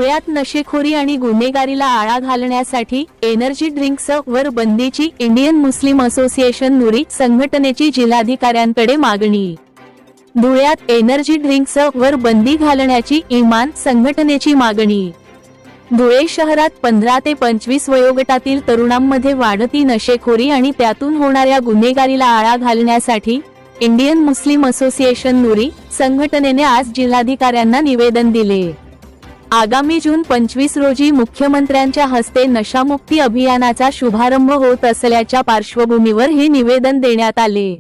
धुळ्यात नशेखोरी आणि गुन्हेगारीला आळा घालण्यासाठी एनर्जी ड्रिंक्स वर बंदीची इंडियन मुस्लिम असोसिएशन नुरी संघटनेची जिल्हाधिकाऱ्यांकडे मागणी। धुळ्यात एनर्जी ड्रिंक्स वर बंदी घालण्याची इमान संघटनेची मागणी। धुळे शहरात 15 ते 25 वयोगटातील तरुणांमध्ये वाढती नशेखोरी आणि त्यातून होणाऱ्या गुन्हेगारीला आळा घालण्यासाठी इंडियन मुस्लिम असोसिएशन नुरी संघटनेने आज जिल्हाधिकाऱ्यांना निवेदन दिले। आगामी जून 25 रोजी मुख्यमंत्र्यांच्या हस्ते नशामुक्ती अभियानाचा शुभारंभ होत असल्याच्या पार्श्वभूमीवर हे निवेदन देण्यात आले।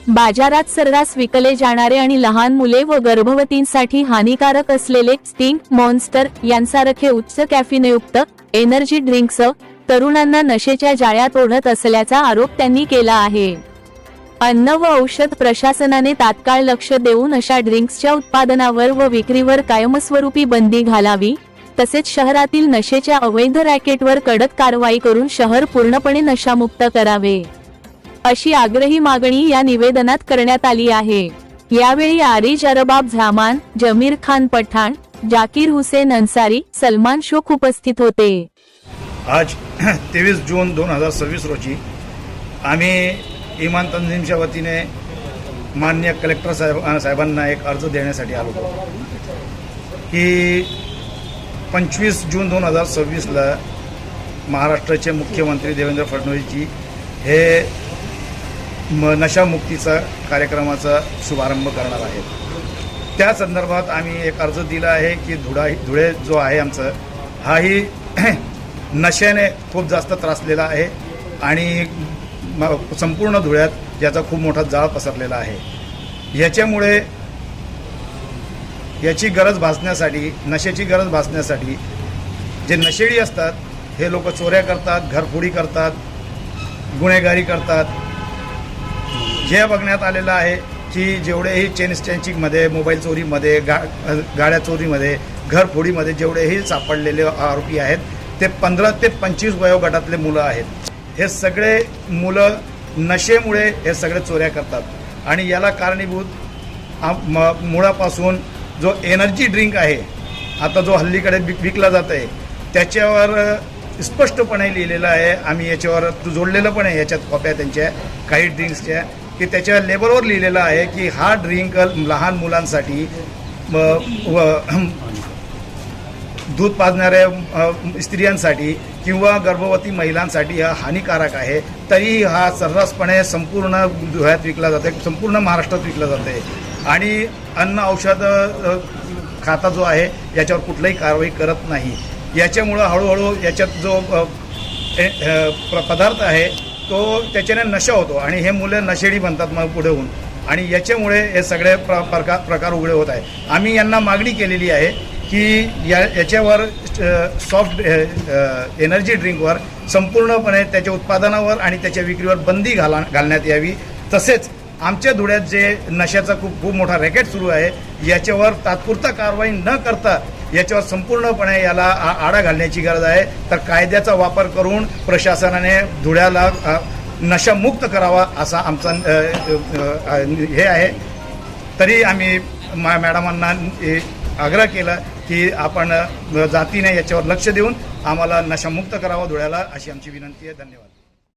बाजारात सर्रास विकले जाणारे आणि लहान मुले व गर्भवतींसाठी हानिकारक असलेले स्टिंग, मॉन्स्टर यांसारखे उच्च कॅफीनयुक्त एनर्जी ड्रिंक्स तरुणांना नशेच्या जाळ्यात ओढत असल्याचा आरोप त्यांनी केला आहे। अन्न व औषध प्रशासनाने तात्काळ लक्ष देऊन अशा ड्रिंक्सच्या उत्पादनावर व विक्रीवर कायमस्वरूपी बंदी घालावी, तसेच शहरातील नशेच्या अवैध रॅकेटवर कडक कारवाई करून शहर पूर्णपणे नशामुक्त करावे, अशी आग्रही मागणी या निवेदनात करण्यात आली आहे। यावेळी आरिज अरबाब झामान, जमीर खान पठाण, जाकीर हुसेन अन्सारी, सलमान शोख उपस्थित होते। आज 23 जून 2026 रोजी आम्ही इमान तंजीमच्या वतीने माननीय कलेक्टर साहेबांना एक अर्ज देण्यासाठी आलो होतो की 25 जून 2026ला महाराष्ट्राचे मुख्यमंत्री देवेंद्र फडणवीसजी हे नशामुक्तीचा कार्यक्रमाचा शुभारंभ करणार आहेत। त्या संदर्भात आम्ही एक अर्ज दिला आहे की धुळे जो आहे आमचं हाही नशेने खूप जास्त त्रासलेला आहे आणि संपूर्ण धुळ्यात याचा खूप मोठा जाळ पसरलेला आहे। याच्यामुळे याची गरज भासण्यासाठी, नशेची गरज भासण्यासाठी जे नशेडी असतात हे लोक चोऱ्या करतात, घरफोडी करतात, गुन्हेगारी करतात। हे बघण्यात आलेलं आहे की जेवढेही चेन स्नॅचिंगमध्ये, मोबाईल चोरीमध्ये, गाड्या चोरीमध्ये, घरफोडीमध्ये जेवढेही सापडलेले आरोपी आहेत ते 15 ते 25 वयोगटातले मुलं आहेत। हे सगळे मुलं नशेमुळे हे सगळे चोऱ्या करतात आणि याला कारणीभूत मुळापासून जो एनर्जी ड्रिंक आहे, आता जो हल्लीकडे विकला जात आहे, त्याच्यावर स्पष्टपणे लिहिलेलं आहे। आम्ही याच्यावर जोडलेलं पण आहे, याच्यात कॉप्या त्यांच्या काही ड्रिंक्सच्या, की त्याच्या लेबलवर लिहिलेलं आहे की हा ड्रिंक लहान मुलांसाठी दूध पाजणाऱ्या स्त्रियांसाठी किंवा गर्भवती महिलांसाठी हा हानिकारक आहे। तरी हा सर्रासपणे संपूर्ण धुळ्यात विकला जातो, संपूर्ण महाराष्ट्रात विकला जाते आणि अन्न औषध खाता जो आहे याच्यावर कुठलाही कारवाई करत नाही। याच्यामुळं हळूहळू याच्यात जो पदार्थ आहे तो त्याच्याने नशा होतो आणि हे मुलं नशेडी बनतात मग पुढे होऊन, आणि याच्यामुळे हे सगळे प्रकार उघडे होत आहे। आम्ही यांना मागणी केलेली आहे की याच्यावर सॉफ्ट एनर्जी ड्रिंकवर संपूर्णपणे त्याच्या उत्पादनावर आणि त्याच्या विक्रीवर बंदी घालण्यात यावी। तसेच आमच्या धुळ्यात जे नशाचा खूप मोठा रॅकेट सुरू आहे याच्यावर तात्पुरता कारवाई न करता याच्यावर संपूर्णपणे याला आळा घालण्याची गरज आहे। तर कायद्याचा वापर करून प्रशासनाने धुळ्याला नशामुक्त करावा असा आमचा हे आहे। तरी आम्ही मॅडमांना आग्रह केला की आपण जातीने याच्यावर लक्ष देऊन आम्हाला नशामुक्त करावं धुळ्याला, अशी आमची विनंती आहे। धन्यवाद।